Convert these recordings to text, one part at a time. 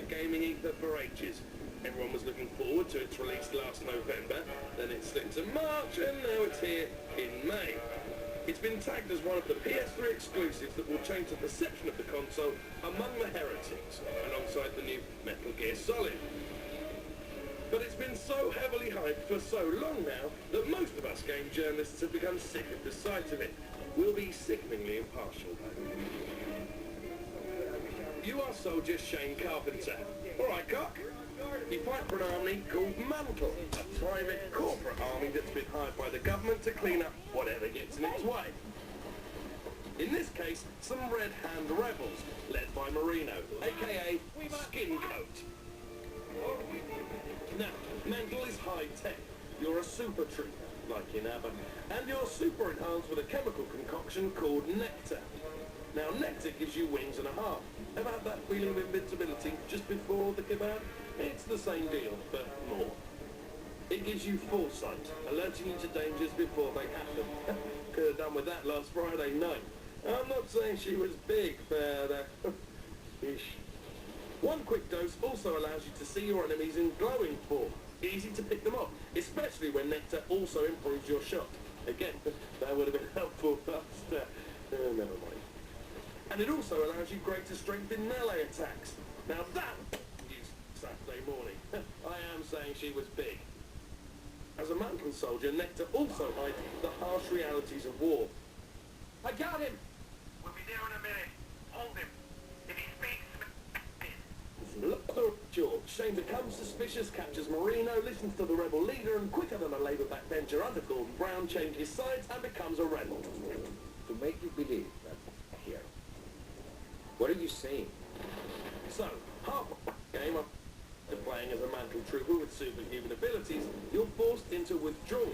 gaming ether for ages. Everyone was looking forward to its release last November, then it slipped to March, and now it's here in May. It's been tagged as one of the PS3 exclusives that will change the perception of the console among the heretics, alongside the new Metal Gear Solid. But it's been so heavily hyped for so long now that most of us game journalists have become sick of the sight of it. We'll be sickeningly impartial, though. You are Soldier Shane Carpenter. All right, Cock. You fight for an army called Mantle, a private corporate army that's been hired by the government to clean up whatever gets in its way. In this case, some Red Hand rebels, led by Marino, aka Skin Coat. Now, Mantle is high-tech. You're a super trooper, like in ABBA, and you're super enhanced with a chemical concoction called Nectar. Now, Nectar gives you wings and a half. About that feeling of invincibility just before the kebab? It's the same deal, but more. It gives you foresight, alerting you to dangers before they happen. Could have done with that last Friday night. I'm not saying she was big, but ish. One quick dose also allows you to see your enemies in glowing form. Easy to pick them up, especially when Nectar also improves your shot. Again, that would have been helpful, but never mind. And it also allows you greater strength in melee attacks. Now that Saturday morning. I am saying she was big. As a Mantle soldier, Nectar also hides the harsh realities of war. I got him! We'll be there in a minute. Hold him. If he speaks... George, Shane becomes suspicious, captures Marino, listens to the rebel leader, and quicker than a Labour backbencher under Gordon Brown, changes sides and becomes a rebel. To make you believe that here. What are you saying? So, half a game after playing as a Mantle trooper with superhuman abilities, you're forced into withdrawal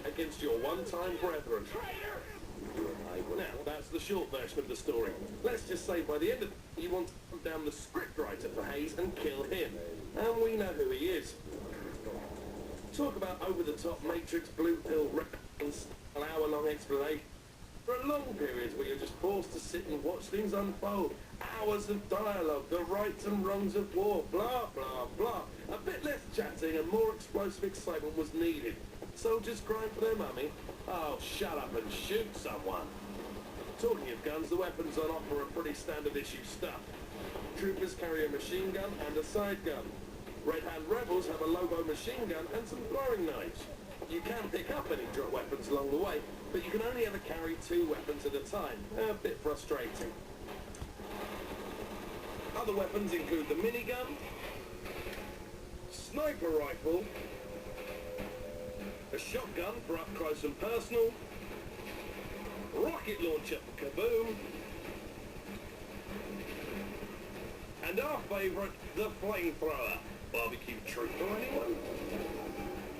against your one-time brethren. Now, that's the short version of the story. Let's just say by the end of it, you want to hunt down the scriptwriter for Haze and kill him. And we know who he is. Talk about over-the-top Matrix, blue pill, reference, an hour-long explanation. For a long period where you're just forced to sit and watch things unfold. Hours of dialogue, the rights and wrongs of war, blah, blah, blah. A bit less chatting and more explosive excitement was needed. Soldiers crying for their mummy? Oh, shut up and shoot someone. Talking of guns, the weapons on offer are pretty standard issue stuff. Troopers carry a machine gun and a side gun. Red Hand rebels have a Lobo machine gun and some throwing knives. You can pick up any drop weapons along the way, but you can only ever carry 2 weapons at a time. A bit frustrating. Other weapons include the minigun, sniper rifle, a shotgun for up close and personal, rocket launcher for kaboom, and our favourite, the flamethrower. Barbecue trooper, anyone?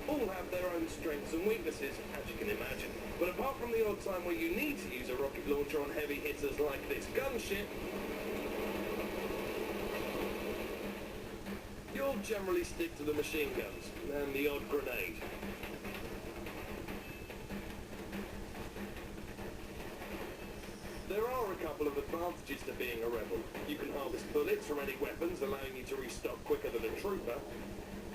All have their own strengths and weaknesses, as you can imagine. But apart from the odd time where you need to use a rocket launcher on heavy hitters like this gunship, you'll generally stick to the machine guns and the odd grenade. There are a couple of advantages to being a rebel. You can harvest bullets from any weapons, allowing you to restock quicker than a trooper.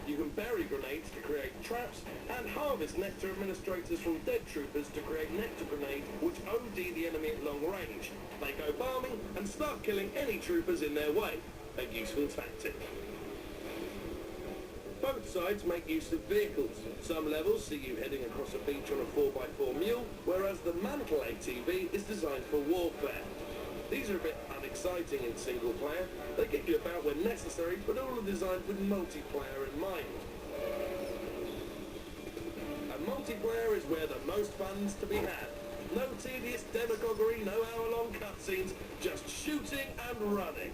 You can bury grenades to create traps, and harvest nectar administrators from dead troopers to create nectar grenades which OD the enemy at long range. They go farming and start killing any troopers in their way. A useful tactic. Both sides make use of vehicles. Some levels see you heading across a beach on a 4x4 mule, whereas the Mantle ATV is designed for warfare. These are a bit unexciting in single player. They get you about when necessary, but all are designed with multiplayer in mind. And multiplayer is where the most fun's to be had. No tedious demagoguery, no hour-long cutscenes, just shooting and running.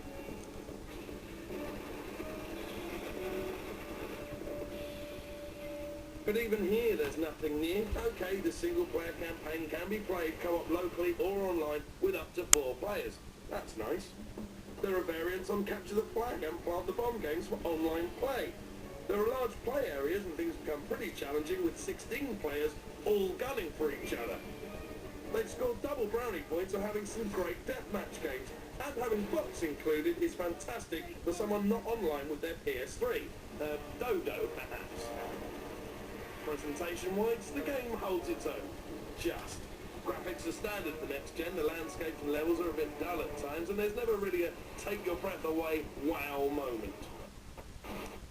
But even here, there's nothing new. Okay, the single-player campaign can be played co-op locally or online with up to 4 players. That's nice. There are variants on Capture the Flag and Plant the Bomb games for online play. There are large play areas and things become pretty challenging with 16 players all gunning for each other. They've scored double brownie points for having some great deathmatch games, and having bots included is fantastic for someone not online with their PS3. Dodo, perhaps. Presentation-wise, the game holds its own. Just. Graphics are standard for next gen, the landscapes and levels are a bit dull at times, and there's never really a take-your-breath-away wow moment.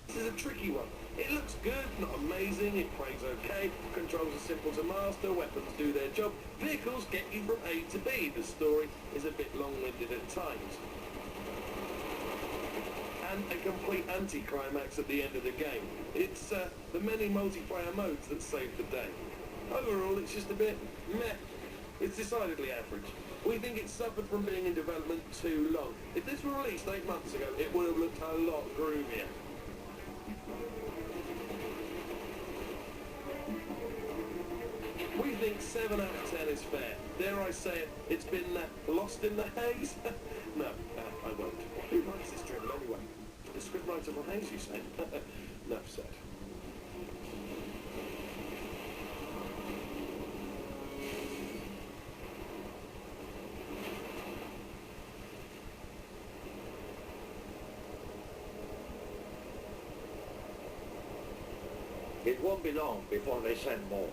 This is a tricky one. It looks good, not amazing, it plays okay, controls are simple to master, weapons do their job, vehicles get you from A to B, the story is a bit long-winded at times. And a complete anti-climax at the end of the game. It's the many multiplayer modes that save the day. Overall, it's just a bit meh. It's decidedly average. We think it suffered from being in development too long. If this were released 8 months ago, it would have looked a lot groovier. We think 7 out of 10 is fair. Dare I say it, it's been lost in the haze? No, I won't. Who writes this drivel anyway? The scriptwriter for Haze, you say? Enough said. It won't be long before they send more.